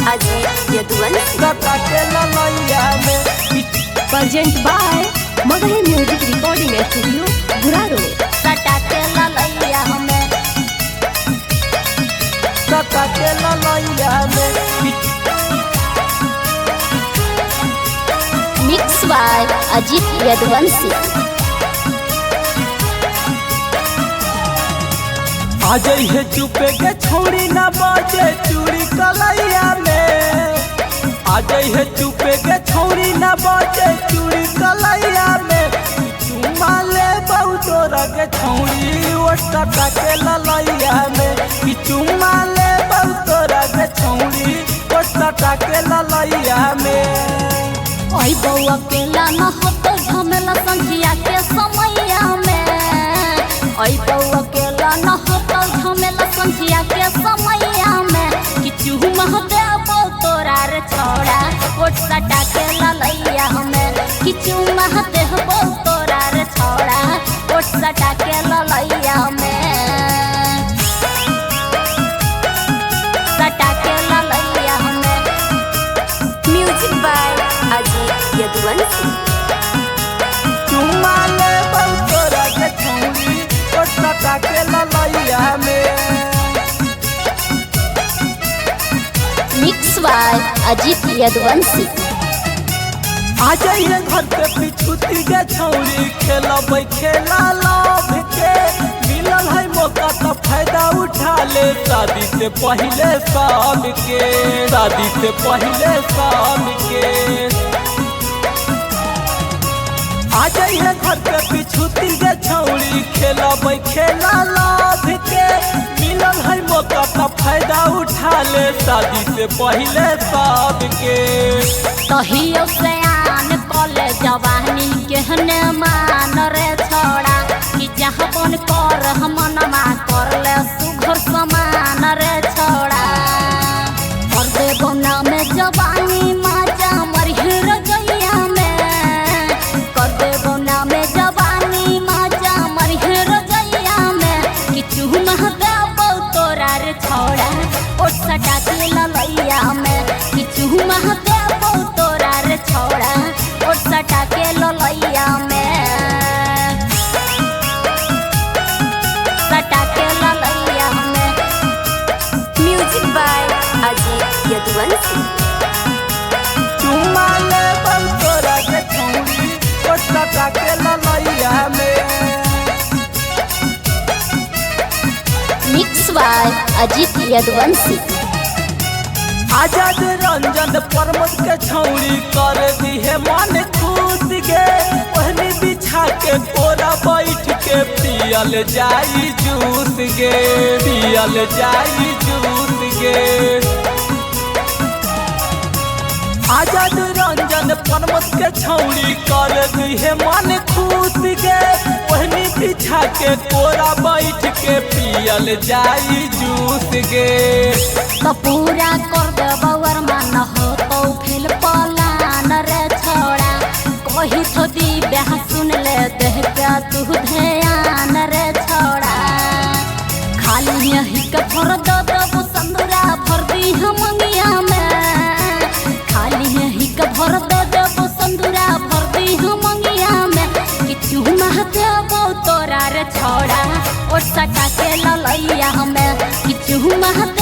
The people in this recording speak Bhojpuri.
अजीत यदुवंशी। सटा के ललैया में present by Magahi music recording studio Guraro. सटा के ललैया में सटा के ललैया में मिक्स बाय अजीत यदुवंशी। आ जाइए चुपे के छोड़ी ना बाजे चूड़ी कलैया में। आ जाइए चुपे के छोड़ी ना बाजे चूड़ी कलैया में। चुमा ले बहुत रगे छोड़ी ओ सटा के ललैया में। चुमा ले बहुत रगे छोड़ी ओ सटा के ललैया में। ओई बउआ केला न होतो झमेला संझिया के समैया में। ओई बउआ केला न होतो झमेला संझिया के समैया में। किचु महदे तोरा रे छोड़ा ओट सटा के ललैया में। किचु महदे तोरा रे छोड़ा ओट सटा के ललैया में। सटा के ललैया में म्यूजिक बाय अजीत यदुवंशी। चुमा ले बहुत रगे छोड़ी ओ सटा के ललैया में। Mix by Ajit Yaduvanshi. आ जाइए घर पे पिछुती के छौरी खेलब खेला लव के। मिलल है मौका तो फायदा उठा ले शादी से पहले साल के। शादी से पहले साल के आ जाइए घर पे पिछुती के छौरी खेलब खेला लव के। मिलल है मौका तो फायदा उठा ले शादी से पहले साल के। कहियो सयान कले जवानी केहने मान रे छोड़ा। कि जहाँ बन कर हमनमा कर ले सुघर समान रे छोड़ा। कर दे बना में जवानी माजा मरिहे रजैया में। कर दे बना में जवानी माजा मरिहे रजैया में। किचु महदे तोरा रे छोड़ा ओट सटा के ललैया में। किचु महदे तोरा रे छोड़ा ओट सटा के ललैया में। सटा के ललैया में म्यूजिक बाय अजीत यदुवंशी। चुमा ले बहुत रगे छोड़ी ओ सटा के ललैया में। Mix by Ajit Yaduvanshi. आजाद रंजन प्रमोद के छौड़ी कर दी है मन खुद गे। पहनी बिछा के कोरा बैठ के पियल जाई जूस गे। पियल जाई जूस गे। आजाद रंजन प्रमोद के छौड़ी कर दी है मन खुद गे। पहनी बिछा के कोरा बैठ के पियल जाई जूस गे। तो पूरा कर दे बउर मान हो तो फिल पलान रे छोड़ा। कही तो दी ब्याह सुन ले देह पे तू ध्यान रे छोड़ा। खाली यही के भर दो संदूरा भर दी मंगिया में। खाली यही के भर दो संदूरा भर दी मंगिया में। किचु महते तोरा रे छोड़ा ओट सटा के ललैया में। किचु महते